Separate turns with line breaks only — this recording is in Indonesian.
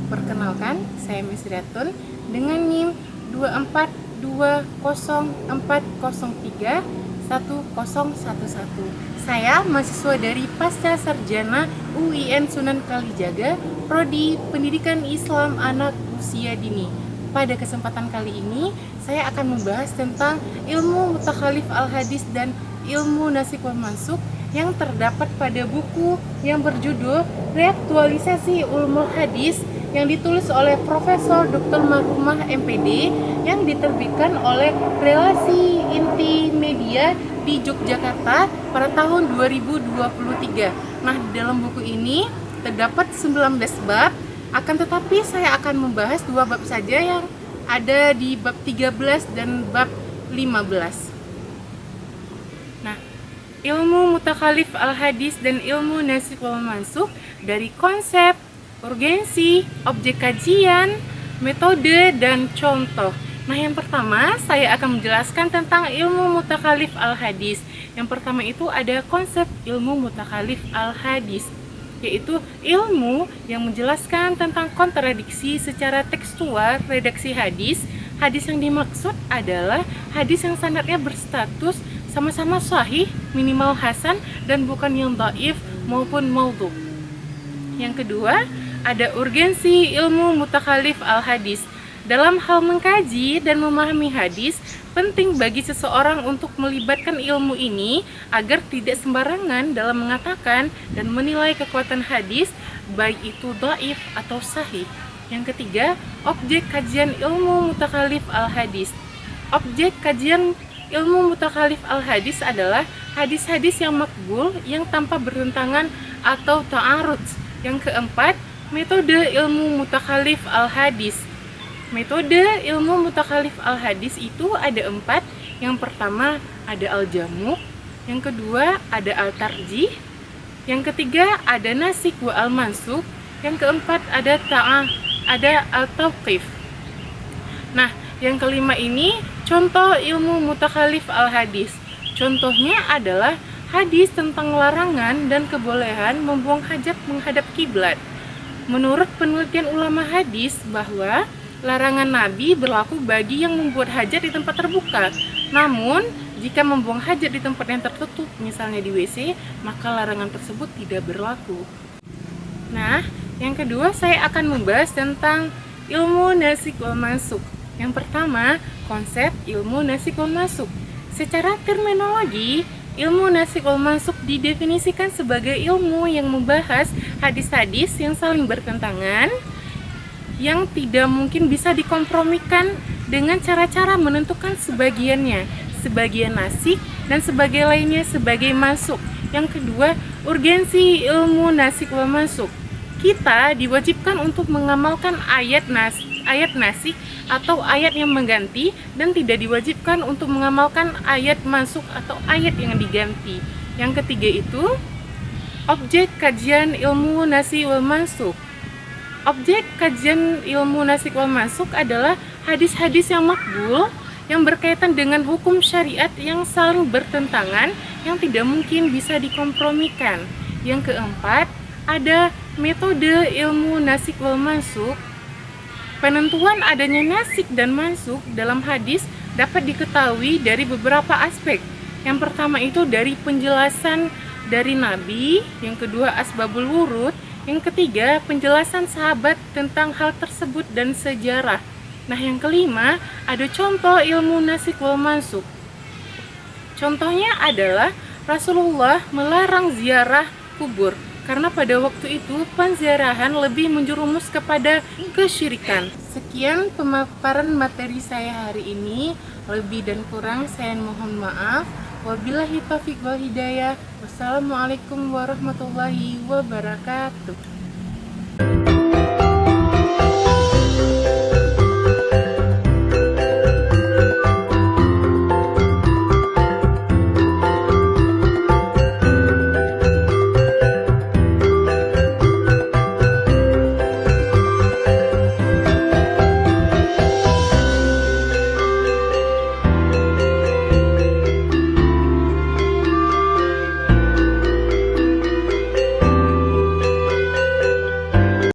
Perkenalkan, saya Miss Riatun dengan NIM 24204031011. Saya mahasiswa dari Pasca Sarjana UIN Sunan Kalijaga, Prodi Pendidikan Islam Anak Usia Dini. Pada kesempatan kali ini, saya akan membahas tentang ilmu mutakhalif al-hadis dan ilmu nasikh wal mansukh yang terdapat pada buku yang berjudul Reaktualisasi Ulumul Hadis yang ditulis oleh Profesor Dr. Marhumah MPD yang diterbitkan oleh Relasi Inti Media di Yogyakarta pada tahun 2023. Nah, di dalam buku ini terdapat 19 bab, akan tetapi saya akan membahas 2 bab saja yang ada di bab 13 dan bab 15. Nah, ilmu mutakhalif al-hadis dan ilmu nasikh wal mansukh dari konsep, urgensi, objek kajian, metode, dan contoh. Nah, yang pertama saya akan menjelaskan tentang ilmu mutakhalif al-hadis. Yang pertama itu ada konsep ilmu mutakhalif al-hadis, yaitu ilmu yang menjelaskan tentang kontradiksi secara tekstual redaksi hadis. Hadis yang dimaksud adalah hadis yang sanadnya berstatus sama-sama sahih, minimal hasan, dan bukan yang dhaif maupun maudhu. Yang kedua, ada urgensi ilmu mutakhalif al-hadis. Dalam hal mengkaji dan memahami hadis, penting bagi seseorang untuk melibatkan ilmu ini agar tidak sembarangan dalam mengatakan dan menilai kekuatan hadis, baik itu dhaif atau sahih. Yang ketiga, objek kajian ilmu mutakhalif al-hadis. Objek kajian ilmu mutakhalif al-hadis adalah hadis-hadis yang makbul yang tanpa bertentangan atau ta'arud. Yang keempat, metode ilmu mutakhalif al-hadis. Metode ilmu mutakhalif al-hadis itu ada 4. Yang pertama ada al-jamu, yang kedua ada al-tarjih, yang ketiga ada nasikh wa al-mansukh, yang keempat ada al-tauqif. Nah, yang kelima ini contoh ilmu mutakhalif al-hadis. Contohnya adalah hadis tentang larangan dan kebolehan membuang hajat menghadap kiblat. Menurut penelitian ulama hadis bahwa larangan Nabi berlaku bagi yang membuat hajat di tempat terbuka. Namun, jika membuang hajat di tempat yang tertutup, misalnya di WC, maka larangan tersebut tidak berlaku. Nah, yang kedua saya akan membahas tentang ilmu nasikh wal mansukh. Yang pertama, konsep ilmu nasikh wal mansukh. Secara terminologi, ilmu nasikh wal mansukh didefinisikan sebagai ilmu yang membahas hadis-hadis yang saling bertentangan, yang tidak mungkin bisa dikompromikan dengan cara-cara menentukan sebagiannya, sebagian nasikh dan sebagai lainnya sebagai mansukh. Yang kedua, urgensi ilmu nasikh wal mansukh. Kita diwajibkan untuk mengamalkan ayat nasikh atau ayat yang mengganti, dan tidak diwajibkan untuk mengamalkan ayat mansukh atau ayat yang diganti. Yang ketiga itu objek kajian ilmu nasikh wal mansukh. Objek kajian ilmu nasikh wal mansukh adalah hadis-hadis yang makbul yang berkaitan dengan hukum syariat yang saling bertentangan yang tidak mungkin bisa dikompromikan. Yang keempat, ada metode ilmu nasikh wal mansukh. Penentuan adanya nasikh dan mansukh dalam hadis dapat diketahui dari beberapa aspek. Yang pertama itu dari penjelasan dari Nabi, yang kedua asbabul wurud, yang ketiga, penjelasan sahabat tentang hal tersebut dan sejarah. Nah, yang kelima, ada contoh ilmu nasikh wal mansukh. Contohnya adalah Rasulullah melarang ziarah kubur karena pada waktu itu penziarahan lebih menjerumus kepada kesyirikan. Sekian pemaparan materi saya hari ini. Lebih dan kurang saya mohon maaf. Wabillahi taufiq wal hidayah. Wassalamualaikum warahmatullahi wabarakatuh.